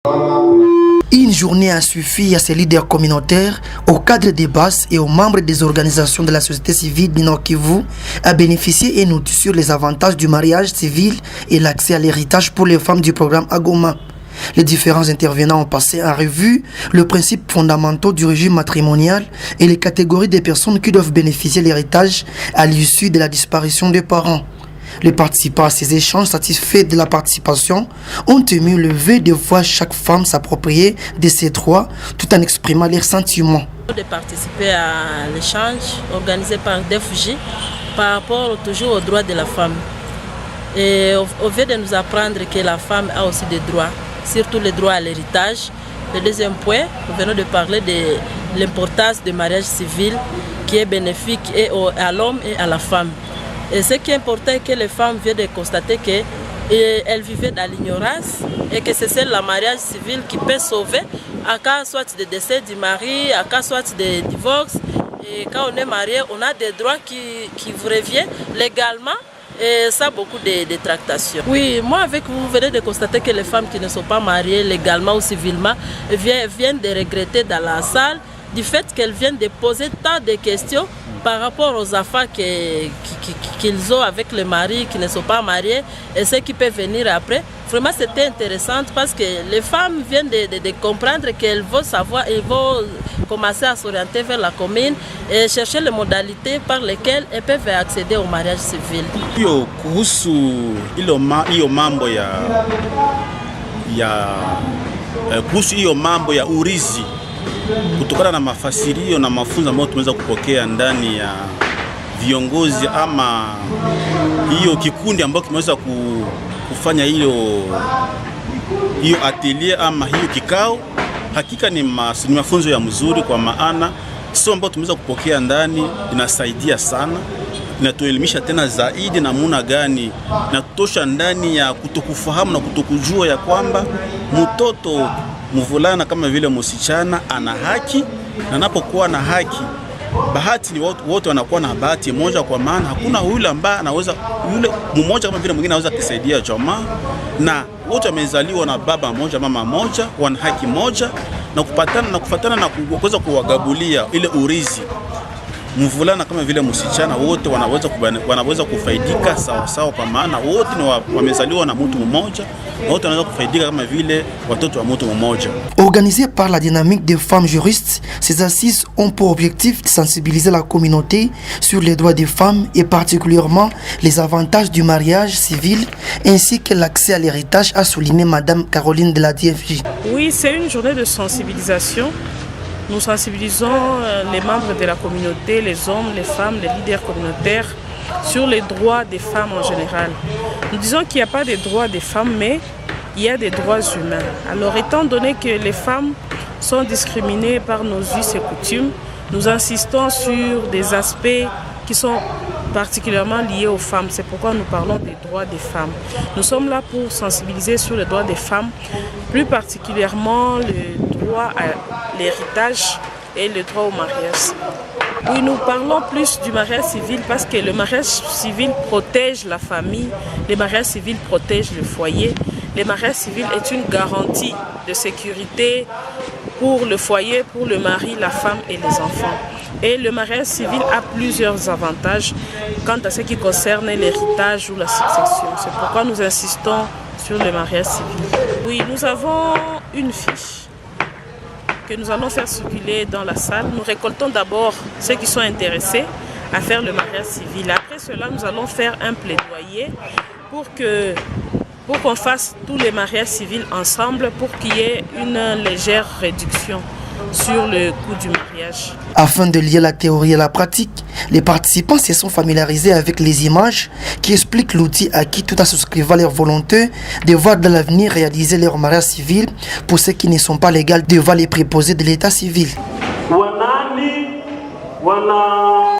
Une journée a suffi à ces leaders communautaires, aux cadres des basses et aux membres des organisations de la société civile du Nord Kivu à bénéficier et noter sur les avantages du mariage civil et l'accès à l'héritage pour les femmes du programme Agoma. Les différents intervenants ont passé en revue le principe fondamental du régime matrimonial et les catégories des personnes qui doivent bénéficier de l'héritage à l'issue de la disparition des parents. Les participants à ces échanges satisfaits de la participation ont ému le vœu de voir chaque femme s'approprier de ces droits tout en exprimant leurs sentiments. De participer à l'échange organisé par DFJ par rapport toujours aux droits de la femme. Et au lieu de nous apprendre que la femme a aussi des droits, surtout les droits à l'héritage. Le deuxième point, nous venons de parler de l'importance du mariage civil qui est bénéfique et à l'homme et à la femme. Et ce qui est important est que les femmes viennent de constater qu'elles vivaient dans l'ignorance et que c'est le mariage civil qui peut sauver en cas soit de décès du mari, en cas soit de divorce. Et quand on est marié, on a des droits qui vous reviennent légalement. Et ça, beaucoup de tractations. Oui, moi avec vous, vous venez de constater que les femmes qui ne sont pas mariées légalement ou civilement viennent de regretter dans la salle du fait qu'elles viennent de poser tant de questions par rapport aux affaires qu'ils ont avec les maris qui ne sont pas mariés et ceux qui peuvent venir après. Vraiment, c'était intéressant parce que les femmes viennent de comprendre qu'elles vont savoir, elles vont commencer à s'orienter vers la commune et chercher les modalités par lesquelles elles peuvent accéder au mariage civil. Kuhusu hiyo mambo ya urithi kutokana na mafasirio na mafunzo ambayo tumeweza kupokea ndani ya viongozi ama hiyo kikundi ambacho kimeweza kufanya hiyo atelier ama hiyo kikao, hakika ni mafunzo ya mzuri, kwa maana sio ambayo tumeweza kupokea ndani inasaidia sana, inatuelimisha tena zaidi namna gani inatosha ndani ya kutokufahamu na kutokujua ya kwamba mtoto mvulana kama vile msichana ana haki, na anapokuwa na haki, bahati ni wote wanakuwa na bahati moja, kwa maana hakuna yule ambaye anaweza, yule mmoja kama vile mwingine anaweza kusaidia jamaa, na wote wamezaliwa na baba moja mama moja, wana haki moja, na kufatana na kuweza kuwagabulia ile urithi. Mvulana kama vile msichana wote wanaweza kufaidika sawa sawa, kwa maana wote ni wamezaliwa na mtu mmoja, wote wanaweza kufaidika kama vile watoto wa mtu mmoja. Organisé par la dynamique des femmes juristes, ces assises ont pour objectif de sensibiliser la communauté sur les droits des femmes et particulièrement les avantages du mariage civil ainsi que l'accès à l'héritage, a souligné Madame Caroline de la DFJ. Oui, c'est une journée de sensibilisation. Nous sensibilisons les membres de la communauté, les hommes, les femmes, les leaders communautaires sur les droits des femmes en général. Nous disons qu'il n'y a pas de droits des femmes, mais il y a des droits humains. Alors, étant donné que les femmes sont discriminées par nos us et coutumes, nous insistons sur des aspects qui sont particulièrement liés aux femmes. C'est pourquoi nous parlons des droits des femmes. Nous sommes là pour sensibiliser sur les droits des femmes, plus particulièrement le droit à l'héritage et le droit au mariage. Oui, nous parlons plus du mariage civil parce que le mariage civil protège la famille, le mariage civil protège le foyer. Le mariage civil est une garantie de sécurité pour le foyer, pour le mari, la femme et les enfants. Et le mariage civil a plusieurs avantages quant à ce qui concerne l'héritage ou la succession. C'est pourquoi nous insistons sur le mariage civil. Oui, nous avons une fiche que nous allons faire circuler dans la salle. Nous récoltons d'abord ceux qui sont intéressés à faire le mariage civil. Après cela, nous allons faire un plaidoyer pour qu'on fasse tous les mariages civils ensemble pour qu'il y ait une légère réduction sur le coût du mariage. Afin de lier la théorie à la pratique, les participants se sont familiarisés avec les images qui expliquent l'outil acquis tout en souscrivant leur volonté de voir dans l'avenir réaliser leur mariage civil pour ceux qui ne sont pas légaux devant les préposés de l'état civil.